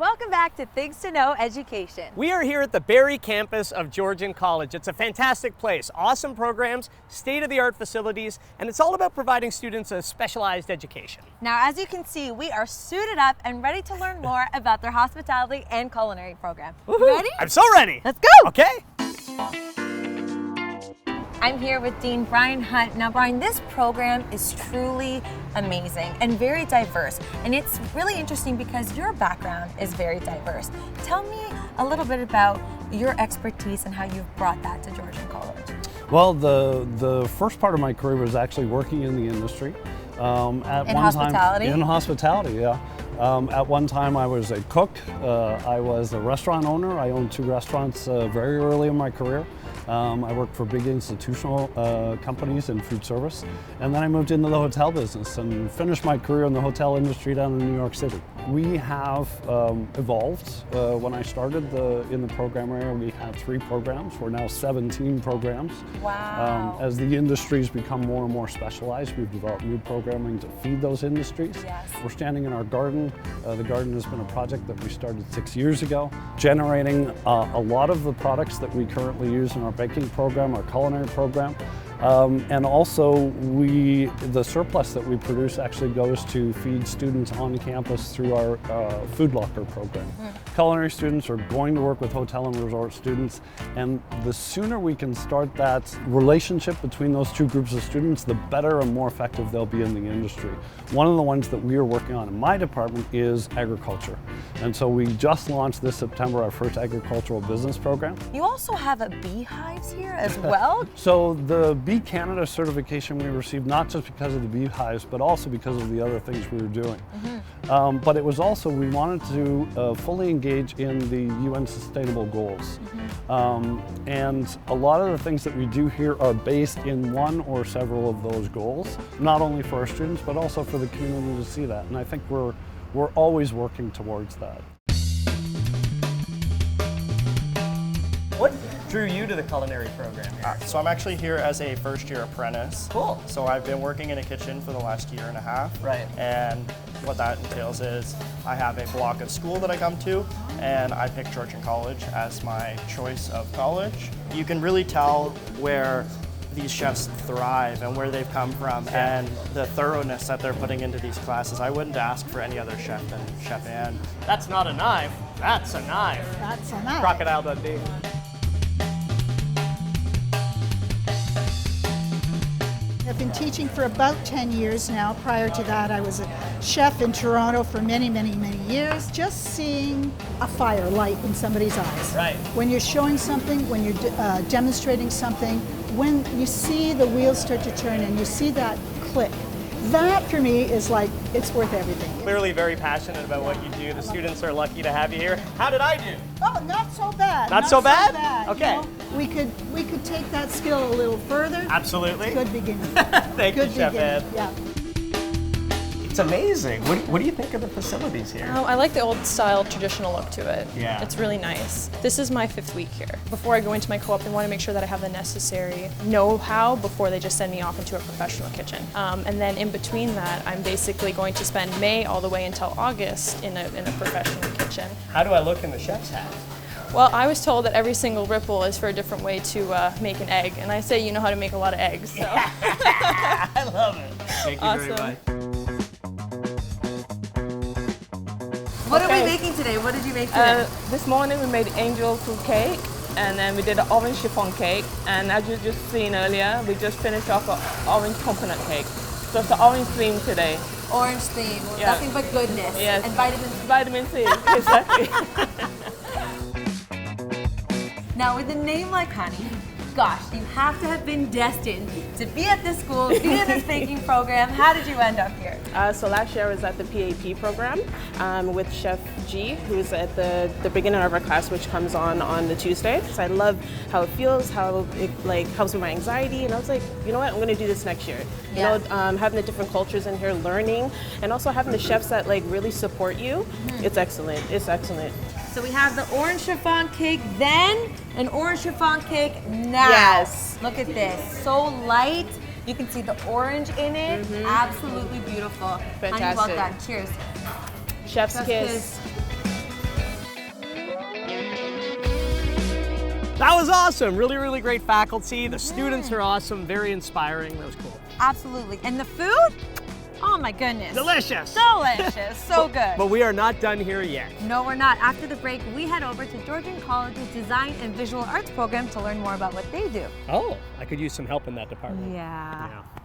Welcome back to Things to Know Education. We are here at the Barrie campus of Georgian College. It's a fantastic place, awesome programs, state-of-the-art facilities, and it's all about providing students a specialized education. Now, as you can see, we are suited up and ready to learn more about their hospitality and culinary program. Ready? I'm so ready. Let's go. Okay. I'm here with Dean Brian Hunt. Now, Brian, this program is truly amazing and very diverse. And it's really interesting because your background is very diverse. Tell me a little bit about your expertise and how you've brought that to Georgian College. Well, the first part of my career was actually working in the industry. In hospitality? In hospitality, yeah. At one time I was a cook, I was a restaurant owner. I owned 2 restaurants very early in my career. I worked for big institutional companies in food service, and then I moved into the hotel business and finished my career in the hotel industry down in New York City. We have evolved. When I started in the program area, we had 3 programs. We're now 17 programs. Wow. As the industries become more and more specialized, we've developed new programming to feed those industries. Yes. We're standing in our garden. The garden has been a project that we started 6 years ago, generating a lot of the products that we currently use in our baking program, our culinary program. And also the surplus that we produce actually goes to feed students on campus through our food locker program. Culinary students are going to work with hotel and resort students, and the sooner we can start that relationship between those 2 groups of students, the better and more effective they'll be in the industry. One of the ones that we are working on in my department is agriculture. And so we just launched this September our first agricultural business program. You also have a beehives here as well? So the Bee Canada certification we received not just because of the beehives, but also because of the other things we were doing. But it was also, we wanted to fully engage in the UN Sustainable Goals. And a lot of the things that we do here are based in one or several of those goals, not only for our students, but also for the community to see that. And I think we're always working towards that. What drew you to the culinary program here? So I'm actually here as a first-year apprentice. Cool. So I've been working in a kitchen for the last year and a half. Right. And what that entails is I have a block of school that I come to, and I pick Georgian College as my choice of college. You can really tell where these chefs thrive and where they've come from and the thoroughness that they're putting into these classes. I wouldn't ask for any other chef than Chef Ann. That's not a knife. That's a knife. That's a knife. Crocodile Dundee. I've been teaching for about 10 years now. Prior to that, I was a chef in Toronto for many, many, many years. Just seeing a fire light in somebody's eyes. Right. When you're showing something, when you're demonstrating something, when you see the wheels start to turn and you see that click, that for me is like, it's worth everything. Clearly very passionate about what you do. The students are lucky to have you here. How did I do? Oh, not so bad. Not so bad? Okay. You know, we could take that skill a little further. Absolutely. Good beginning. Thank you, Good Chef Ed. beginning. Yeah. It's amazing. What do you think of the facilities here? I like the old style traditional look to it. Yeah. It's really nice. This is my 5th week here. Before I go into my co-op, I want to make sure that I have the necessary know-how before they just send me off into a professional kitchen. And then in between that, I'm basically going to spend May all the way until August in a professional kitchen. How do I look in the chef's hat? Well, I was told that every single ripple is for a different way to make an egg, and I say you know how to make a lot of eggs. So. I love it. Thank you very Awesome. much. What are we making today? What did you make today? This morning we made angel food cake, and then we did an orange chiffon cake, and as you just seen earlier, we just finished off an orange coconut cake. So it's the orange theme today. Orange theme, Yeah. nothing but goodness. Yes. And vitamin C. Vitamin C, exactly. Now, with a name like Honey, gosh, you have to have been destined to be at this school, be in this baking program. How did you end up here? So last year I was at the PAP program with Chef G, who's at the beginning of our class, which comes on the Tuesday. So I love how it feels, how it like helps with my anxiety, and I was like, you know what, I'm going to do this next year. Yeah. You know, having the different cultures in here, learning, and also having the chefs that like really support you. It's excellent. It's excellent. So we have the orange chiffon cake then, an orange chiffon cake now. Yes. Look at this, so light. You can see the orange in it. Absolutely beautiful. Honey, well Fantastic. done. Cheers. Chef's Chef's kiss. kiss. That was awesome. Really, really great faculty. The students are awesome, very inspiring. That was cool. Absolutely. And the food? Oh my goodness. Delicious. Delicious. So good. But we are not done here yet. No, we're not. After the break, we head over to Georgian College's Design and Visual Arts program to learn more about what they do. Oh, I could use some help in that department. Yeah. Yeah.